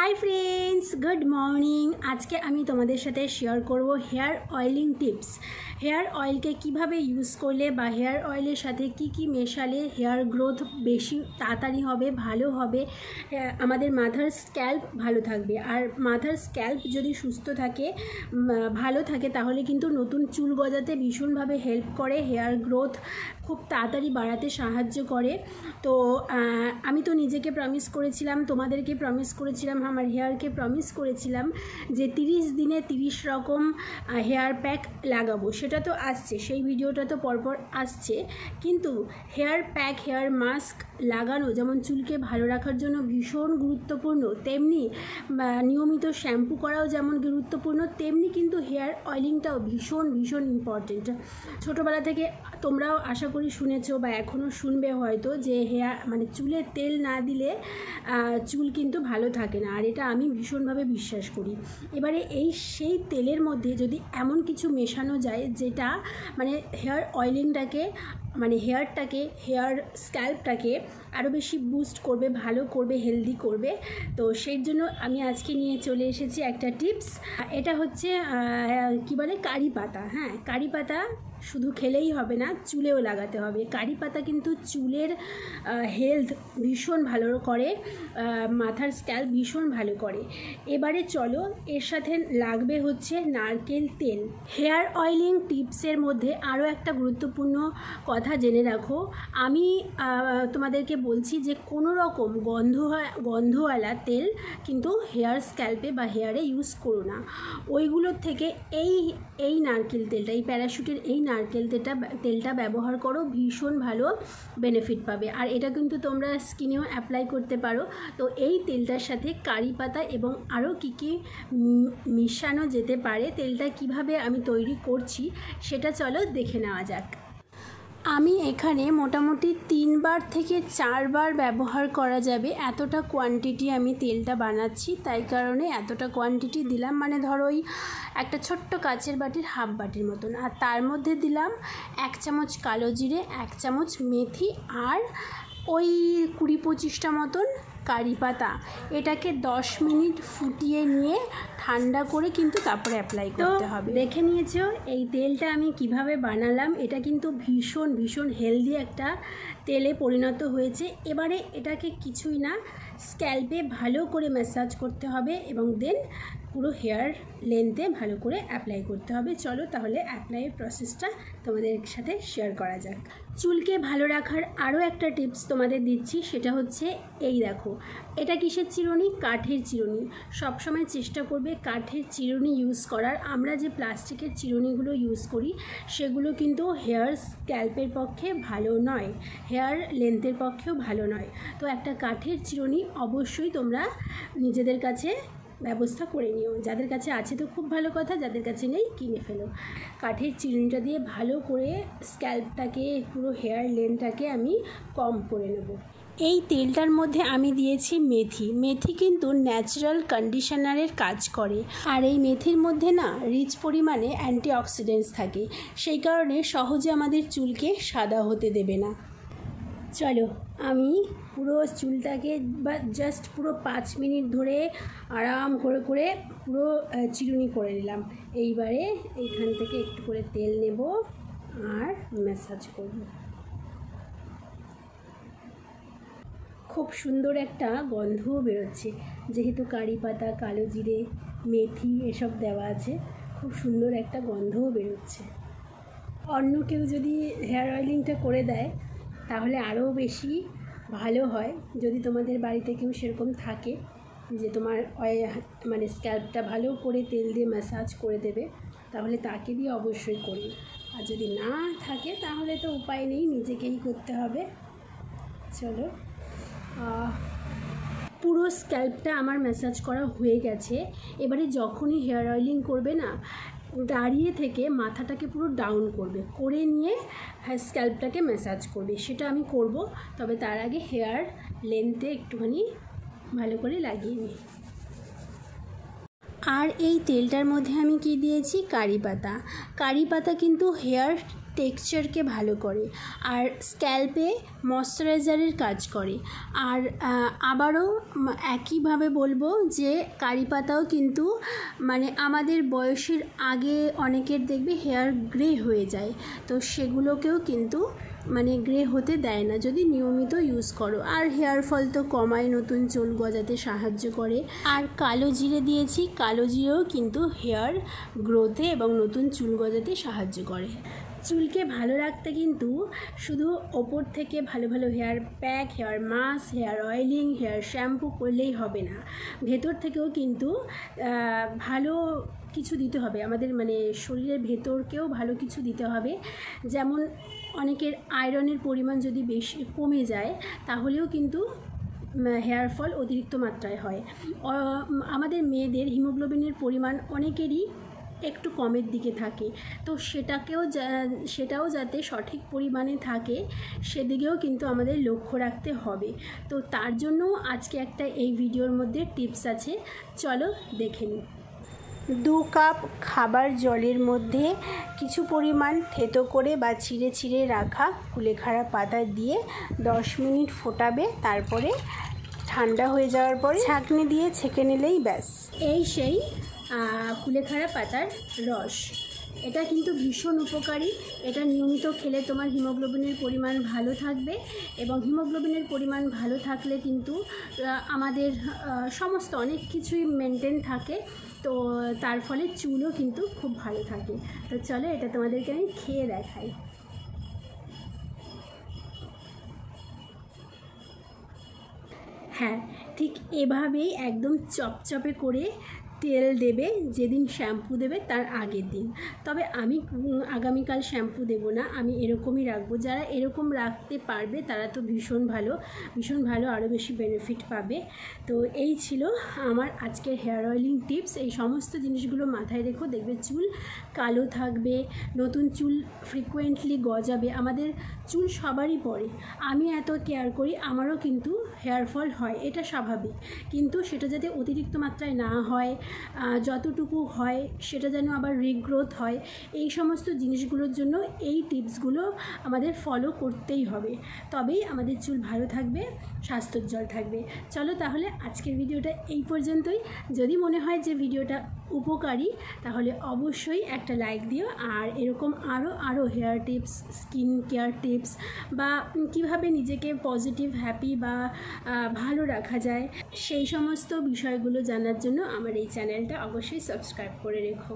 Hi friends good morning. आज के आमी तोमादेर साथे शेयर करब hair oiling tips. Hair oil के किभाबे यूज करले बा हेयर ऑयलेर साथे की मेशाले हेयर ग्रोथ बेशी ताड़ाताड़ी होबे, भालो होबे, आमादेर माथार स्क्याल्प भालो थाकबे। आर माथार स्क्याल्प यदि सुस्थ थाके भालो थाके ताहले किन्तु नतून चुल गजाते भीषणभावे हेल्प करे, हेयर ग्रोथ खूब ताड़ाताड़ी बाड़ाते साहाज्य करे। तो आमी तो निजेके प्रमिस करेछिलाम, तोमादेरके प्रमिस करेछिलाम, आमार हेयारके प्रमिस करेछिलाम जे 30 दिने 30 रकम हेयार पैक लागाबो। सेटा तो आसছে, সেই ভিডিওটা তো পরপর আসছে, কিন্তু হেয়ার প্যাক হেয়ার মাস্ক লাগানো যেমন চুলকে ভালো রাখার জন্য ভীষণ গুরুত্বপূর্ণ, তেমনি নিয়মিত শ্যাম্পু করাও যেমন গুরুত্বপূর্ণ, তেমনি কিন্তু হেয়ার অয়েলিংটাও ভীষণ ভীষণ ইম্পর্টেন্ট। ছোটোবেলা থেকে তোমরাও আশা করি শুনেছো বা এখনও শুনবে হয়তো যে হেয়ার মানে চুলে তেল না দিলে চুল কিন্তু ভালো থাকে না, আর এটা আমি ভীষণভাবে বিশ্বাস করি। এবারে সেই তেলের মধ্যে যদি এমন কিছু মেশানো যায় যেটা মানে হেয়ার অয়েলিংটাকে মানে হেয়ারটাকে হেয়ার স্ক্যাল্পটাকে আরও বেশি বুস্ট করবে, ভালো করবে, হেলদি করবে, তো সেই জন্য আমি আজকে নিয়ে চলে এসেছি একটা টিপস। এটা হচ্ছে কি বলে কারি পাতা। হ্যাঁ, কারি পাতা শুধু খেলেই হবে না, চুলেও লাগাতে হবে। কারি পাতা কিন্তু চুলের হেলথ ভীষণ ভালো করে, মাথার স্ক্যাল্প ভীষণ ভালো করে। এবারে চলো, এর সাথে লাগবে হচ্ছে নারকেল তেল। হেয়ার অয়েলিং টিপসের মধ্যে আরও একটা গুরুত্বপূর্ণ কথা জেনে রাখো, আমি তোমাদেরকে বলছি যে কোনো রকম গন্ধওয়ালা তেল কিন্তু হেয়ার স্ক্যাল্পে বা হেয়ারে ইউজ করো না। ওইগুলোর থেকে এই নারকেল তেলটা, এই প্যারাশুটের এই নারকেল তেলটা ব্যবহার করো, ভীষণ ভালো বেনিফিট পাবে। আর এটা কিন্তু তোমরা স্কিনেও অ্যাপ্লাই করতে পারো। তো এই তেলটার সাথে কারি পাতা এবং আরও কী মিশানো যেতে পারে, তেলটা কিভাবে আমি তৈরি করছি সেটা চলো দেখে নেওয়া যাক। আমি এখানে মোটামুটি 3 বার থেকে 4 বার ব্যবহার করা যাবে এতটা কোয়ান্টিটি আমি তেলটা বানাচ্ছি, তাই কারণে এতটা কোয়ান্টিটি দিলাম। মানে ধরো ওই একটা ছোট্ট কাচের বাটির হাফ বাটির মতন। আর তার মধ্যে দিলাম 1 চামচ কালো জিরে, 1 চামচ মেথি, আর ওই 20-25টা মতন কারি পাতা। এটাকে 10 মিনিট ফুটিয়ে নিয়ে ঠান্ডা করে কিন্তু তারপরে অ্যাপ্লাই করতে হবে। দেখে নিয়েছো এই তেলটা আমি কিভাবে বানালাম, এটা কিন্তু ভীষণ ভীষণ হেলদি একটা তেলে পরিণত হয়েছে। এবারে এটাকে কিছুই না, স্ক্যাল্পে ভালো করে ম্যাসাজ করতে হবে এবং দেন পুরো হেয়ার লেন্থে ভালো করে অ্যাপ্লাই করতে হবে। চলো তাহলে অ্যাপ্লাইয়ের প্রসেসটা তোমাদের সাথে শেয়ার করা যাক। চুলকে ভালো রাখার আরও একটা টিপস তোমাদের দিচ্ছি, সেটা হচ্ছে এই দেখো, এটা কিসের চিরুনি? কাঠের চিরুনি। সবসময় চেষ্টা করবে কাঠের চিরুনি ইউজ করার। আমরা যে প্লাস্টিকের চিরুনিগুলো ইউজ করি সেগুলো কিন্তু হেয়ার স্ক্যাল্পের পক্ষে ভালো নয়, হেয়ার লেন্থের পক্ষেও ভালো নয়। তো একটা কাঠের চিরুনি অবশ্যই তোমরা নিজেদের কাছে ব্যবস্থা করে নিও। যাদের কাছে আছে তো খুব ভালো কথা, যাদের কাছে নেই কিনে ফেলো। কাঠের চিরুনিটা দিয়ে ভালো করে স্ক্যাল্পটাকে পুরো হেয়ার লেন্থটাকে আমি কম করে নেব। এই তেলটার মধ্যে আমি দিয়েছি মেথি। মেথি কিন্তু ন্যাচারাল কন্ডিশনারের কাজ করে, আর এই মেথির মধ্যে না রিচ পরিমাণে অ্যান্টিঅক্সিডেন্টস থাকে, সেই কারণে সহজে আমাদের চুলকে সাদা হতে দেবে না। চলো আমি পুরো চুলটাকে বা জাস্ট পুরো 5 মিনিট ধরে আরাম করে করে পুরো চিরুনি করে নিলাম। এইবারে এইখান থেকে একটু করে তেল নেব আর ম্যাসাজ করব। খুব সুন্দর একটা গন্ধও বেরোচ্ছে, যেহেতু কারি পাতা, কালো জিরে, মেথি এসব দেওয়া আছে, খুব সুন্দর একটা গন্ধও বেরোচ্ছে। অন্য কেউ যদি হেয়ার অয়েলিংটা করে দেয় তাহলে আরও বেশি ভালো হয়। যদি তোমাদের বাড়িতে কেউ সেরকম থাকে যে তোমার মানে স্ক্যাল্পটা ভালো করে তেল দিয়ে ম্যাসাজ করে দেবে, তাহলে তাকে দিয়ে অবশ্যই করি। আর যদি না থাকে তাহলে তো উপায় নেই, নিজেকেই করতে হবে। চলো, পুরো স্ক্যাল্পটা আমার ম্যাসাজ করা হয়ে গেছে। এবারে যখনই হেয়ার অয়েলিং করবে না, দাঁড়িয়ে থেকে মাথাটাকে পুরো ডাউন করবে, করে নিয়ে স্ক্যাল্পটাকে ম্যাসাজ করবে। সেটা আমি করব, তবে তার আগে হেয়ার লেন্থে একটুখানি ভালো করে লাগিয়ে নিই। আর এই তেলটার মধ্যে আমি কি দিয়েছি? কারি পাতা। কারি পাতা কিন্তু হেয়ার টেক্সচারকে ভালো করে, আর স্ক্যাল্পে ময়শ্চারাইজারের কাজ করে। আর আবারও একইভাবে বলবো যে কারি পাতাও কিন্তু মানে আমাদের বয়সের আগে অনেকের দেখবে হেয়ার গ্রে হয়ে যায়, তো সেগুলোকেও কিন্তু মানে গ্রে হতে দেয় না যদি নিয়মিত ইউজ করো। আর হেয়ার ফল তো কমায়, নতুন চুল গজাতে সাহায্য করে। আর কালো জিরে দিয়েছি, কালো জিরেও কিন্তু হেয়ার গ্রোথে এবং নতুন চুল গজাতে সাহায্য করে। চুলকে ভালো রাখতে কিন্তু শুধু ওপর থেকে ভালো ভালো hair pack, hair mask, hair oiling, hair shampoo করলেই হবে না, ভেতর থেকেও কিন্তু ভালো কিছু দিতে হবে। আমাদের মানে শরীরের ভেতরকেও ভালো কিছু দিতে হবে। যেমন অনেকের আয়রনের পরিমাণ যদি বেশি কমে যায় তাহলেও কিন্তু হেয়ার ফল অতিরিক্ত মাত্রায় হয়। আমাদের মেয়েদের হিমোগ্লোবিনের পরিমাণ অনেকেরই একটু কমের দিকে থাকে, তো সেটাও যাতে সঠিক পরিমাণে থাকে সেদিকেও কিন্তু আমাদের লক্ষ্য রাখতে হবে। তো তার জন্য আজকে একটা এই ভিডিওর মধ্যে টিপস আছে, চলো দেখে নিই। 2 কাপ খাবার জলের মধ্যে কিছু পরিমাণ থেতো করে বা ছিঁড়ে ছিঁড়ে রাখা কুলেখাড়া পাতা দিয়ে 10 মিনিট ফোটাবে, তারপরে ঠান্ডা হয়ে যাওয়ার পরে ছাঁকনি দিয়ে ছেঁকে নিলেই ব্যাস। এই সেই কুলেখাড়া পাতার রস। এটা কিন্তু ভীষণ উপকারী, এটা নিয়মিত খেলে তোমার হিমোগ্লোবিনের পরিমাণ ভালো থাকবে, এবং হিমোগ্লোবিনের পরিমাণ ভালো থাকলে কিন্তু আমাদের সমস্ত অনেক কিছুই মেনটেন থাকে, তো তার ফলে চুলও কিন্তু খুব ভালো থাকে। তো চলো এটা তোমাদেরকে আমি খেয়ে দেখাই। হ্যাঁ, ঠিক এভাবেই একদম চপচপে করে তেল দেবে যেদিন শ্যাম্পু দেবে তার আগের দিন। তবে আমি আগামীকাল শ্যাম্পু দেব না, আমি এরকমই রাখবো। যারা এরকম রাখতে পারবে তারা তো ভীষণ ভালো আরও বেশি বেনিফিট পাবে। তো এই ছিল আমার আজকের হেয়ার অয়েলিং টিপস। এই সমস্ত জিনিসগুলো মাথায় রেখো, দেখবে চুল কালো থাকবে, নতুন চুল ফ্রিকোয়েন্টলি গজাবে। আমাদের চুল সবারই পড়ে, আমি এত কেয়ার করি, আমারও কিন্তু হেয়ার ফল হয়, এটা স্বাভাবিক, কিন্তু সেটা যাতে অতিরিক্ত মাত্রায় না হয়, যতটুকু হয় সেটা যেন আবার রিগ্রোথ হয়, এই সমস্ত জিনিসগুলোর জন্য এই টিপসগুলো আমাদের ফলো করতেই হবে, তবেই আমাদের চুল ভালো থাকবে, স্বাস্থ্যোজ্জ্বল থাকবে। চলো তাহলে আজকের ভিডিওটা এই পর্যন্তই। যদি মনে হয় যে ভিডিওটা উপকারী তাহলে অবশ্যই একটা লাইক দিও, আর এরকম আরও hair tips, skin care tips বা কিভাবে নিজেকে পজিটিভ, হ্যাপি বা ভালো রাখা যায় সেই সমস্ত বিষয়গুলো জানার জন্য আমার এই চ্যানেলটা অবশ্যই সাবস্ক্রাইব করে রেখো।